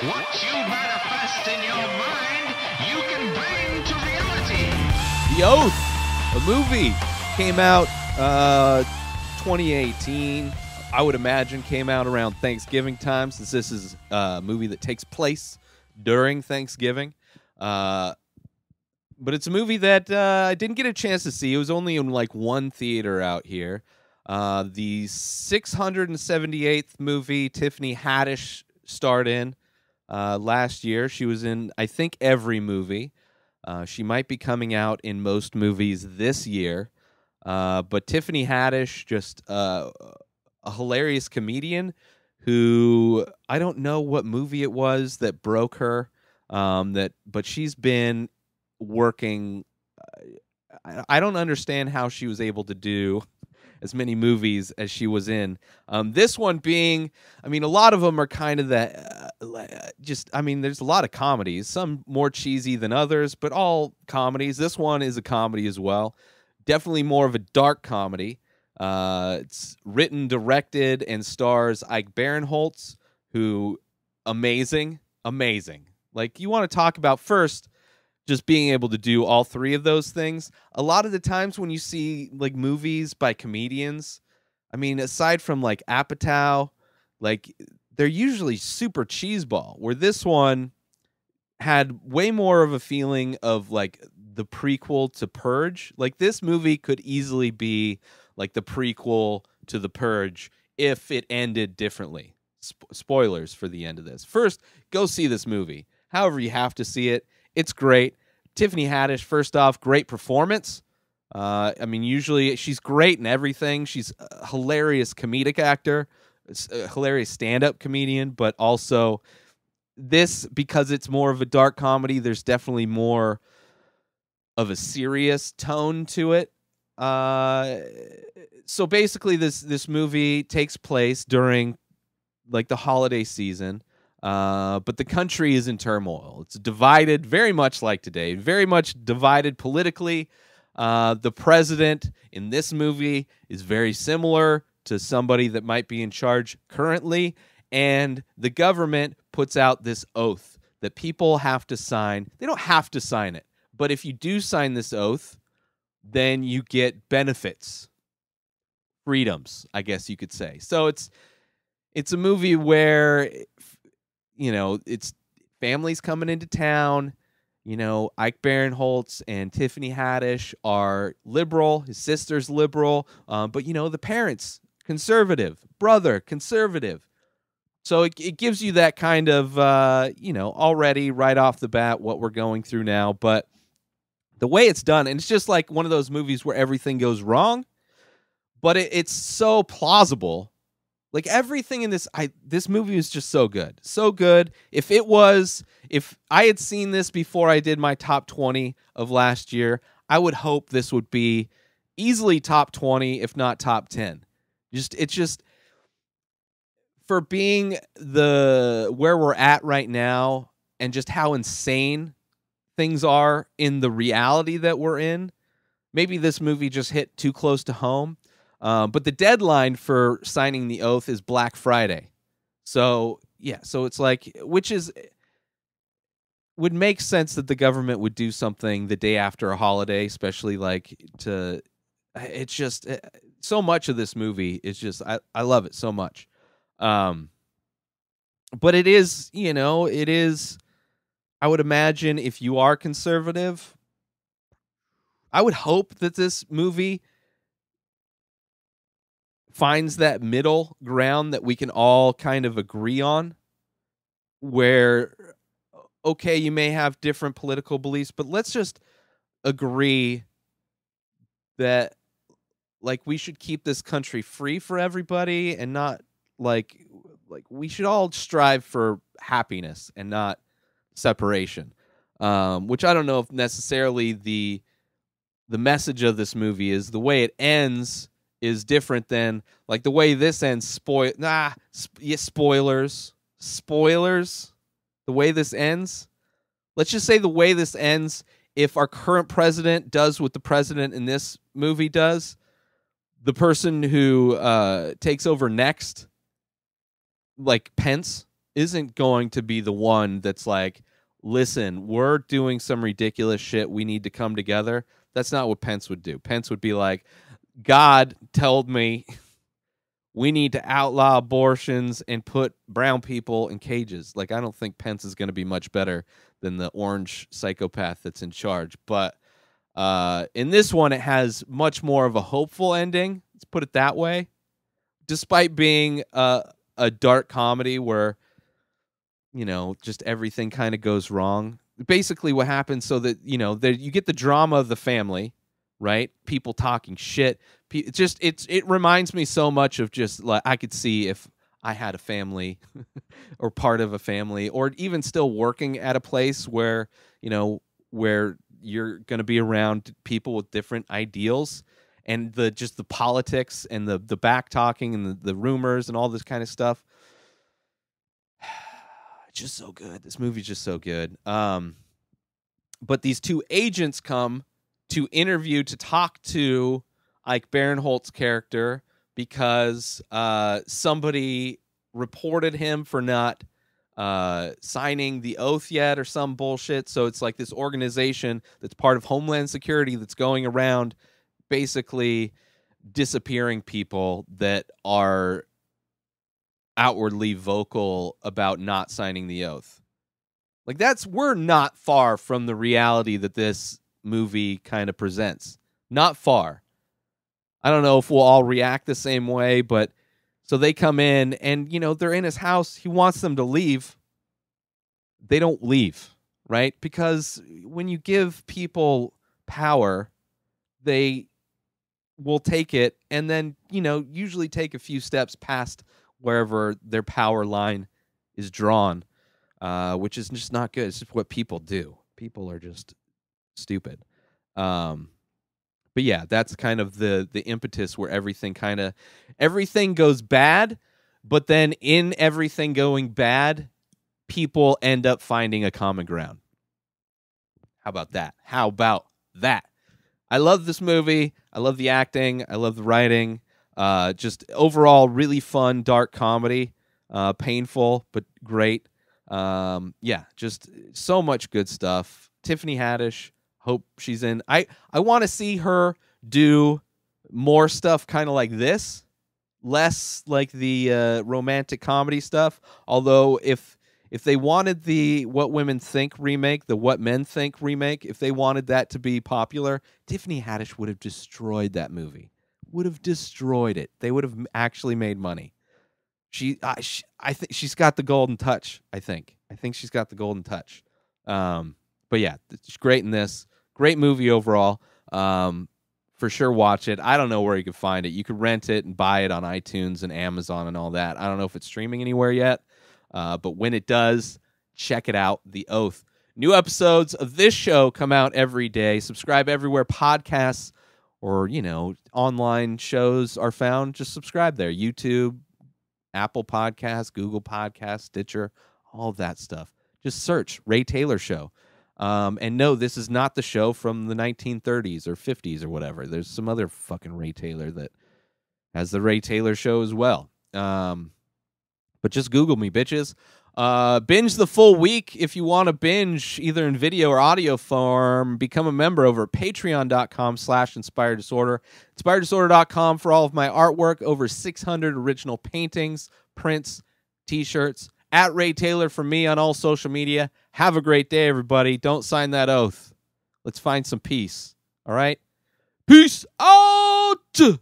What you manifest in your mind, you can bring to reality. The Oath, a movie, came out 2018. I would imagine came out around Thanksgiving time, since this is a movie that takes place during Thanksgiving. But it's a movie that I didn't get a chance to see. It was only in like one theater out here. The 678th movie Tiffany Haddish starred in last year. She was in, I think, every movie. She might be coming out in most movies this year. But Tiffany Haddish, just a hilarious comedian who, I don't know what movie it was that broke her, but she's been working. I don't understand how she was able to do as many movies as she was in. This one being, I mean, a lot of them are kind of that, there's a lot of comedies, some more cheesy than others, but all comedies. This one is a comedy as well. Definitely more of a dark comedy. It's written, directed, and stars Ike Barinholtz, who, amazing. Like, you want to talk about first just being able to do all three of those things. A lot of the times when you see like movies by comedians, I mean, aside from like Apatow, like they're usually super cheeseball, where this one had way more of a feeling of like the prequel to Purge. Like, this movie could easily be like the prequel to The Purge if it ended differently. Spoilers for the end of this. First, go see this movie. However, you have to see it. It's great. Tiffany Haddish, first off, great performance. I mean, usually she's great in everything. She's a hilarious comedic actor, a hilarious stand-up comedian, but also this, because it's more of a dark comedy, there's definitely more of a serious tone to it. So basically, this movie takes place during like the holiday season. But the country is in turmoil. It's divided, very much like today, very much divided politically. The president in this movie is very similar to somebody that might be in charge currently, and the government puts out this oath that people have to sign. They don't have to sign it, but if you do sign this oath, then you get benefits, freedoms, I guess you could say. So it's a movie where, you know, it's families coming into town. You know, Ike Barinholtz and Tiffany Haddish are liberal. His sister's liberal. But, you know, the parents, conservative. Brother, conservative. So it gives you that kind of, already right off the bat what we're going through now. But the way it's done, and it's just like one of those movies where everything goes wrong, but it's so plausible. Like, everything in this movie is just so good. So good. If I had seen this before I did my top 20 of last year, I would hope this would be easily top 20, if not top 10. It's just for being where we're at right now, and just how insane things are in the reality that we're in. Maybe this movie just hit too close to home. But the deadline for signing the oath is Black Friday. So, yeah, so it's like, would make sense that the government would do something the day after a holiday, especially it's just, so much of this movie is just, I love it so much. But it is, I would imagine if you are conservative, I would hope that this movie finds that middle ground that we can all kind of agree on, where, okay, you may have different political beliefs, but let's just agree that, like, we should keep this country free for everybody, and not like we should all strive for happiness and not separation. Which I don't know if necessarily the message of this movie is. The way it ends is different than, like, the way this ends. Spoilers. The way this ends. Let's just say the way this ends, if our current president does what the president in this movie does, the person who takes over next, like Pence, isn't going to be the one that's like, listen, we're doing some ridiculous shit. We need to come together. That's not what Pence would do. Pence would be like, God told me we need to outlaw abortions and put brown people in cages. Like, I don't think Pence is going to be much better than the orange psychopath that's in charge. But in this one, it has much more of a hopeful ending. Let's put it that way. Despite being a dark comedy where, you know, just everything kind of goes wrong. Basically what happens, so that, you know, you get the drama of the family, right? People talking shit. It reminds me so much of just like, I could see if I had a family or part of a family, or even still working at a place where, you know, where you're going to be around people with different ideals, and the politics and the back talking and the rumors and all this kind of stuff. It's just so good. This movie's just so good. But these two agents come to interview, to talk to Ike Barinholtz's character, because somebody reported him for not signing the oath yet or some bullshit. So it's like this organization that's part of Homeland Security that's going around basically disappearing people that are outwardly vocal about not signing the oath. Like, we're not far from the reality that this movie kind of presents. Not far. I don't know if we'll all react the same way, but so they come in and, you know, they're in his house. He wants them to leave. They don't leave, right? Because when you give people power, they will take it and then, you know, usually take a few steps past wherever their power line is drawn, which is just not good. It's just what people do. People are just stupid. But yeah, that's kind of the impetus where everything goes bad, but then in everything going bad, people end up finding a common ground. How about that? I love this movie. I love the acting. I love the writing. Just overall really fun, dark comedy. Painful, but great. Yeah, just so much good stuff. Tiffany Haddish, hope she's in. I want to see her do more stuff kind of like this, less like the romantic comedy stuff. Although if they wanted the What Women Think remake, the What Men Think remake, if they wanted that to be popular, Tiffany Haddish would have destroyed that movie. Would have destroyed it. They would have actually made money. I think she's got the golden touch. I think she's got the golden touch. But yeah, she's great in this. Great movie overall. For sure, watch it. I don't know where you could find it. You could rent it and buy it on iTunes and Amazon and all that. I don't know if it's streaming anywhere yet. But when it does, check it out. The Oath. New episodes of this show come out every day. Subscribe everywhere podcasts or, you know, online shows are found. Just subscribe there. YouTube, Apple Podcasts, Google Podcasts, Stitcher, all of that stuff. Just search Ray Taylor Show. And no, this is not the show from the 1930s or 50s or whatever. There's some other fucking Ray Taylor that has the Ray Taylor Show as well. But just Google me, bitches. Binge the full week if you want to binge either in video or audio form. Become a member over at patreon.com/inspireddisorder. Inspireddisorder.com for all of my artwork. Over 600 original paintings, prints, t-shirts. At Ray Taylor for me on all social media. Have a great day, everybody. Don't sign that oath. Let's find some peace. All right? Peace out!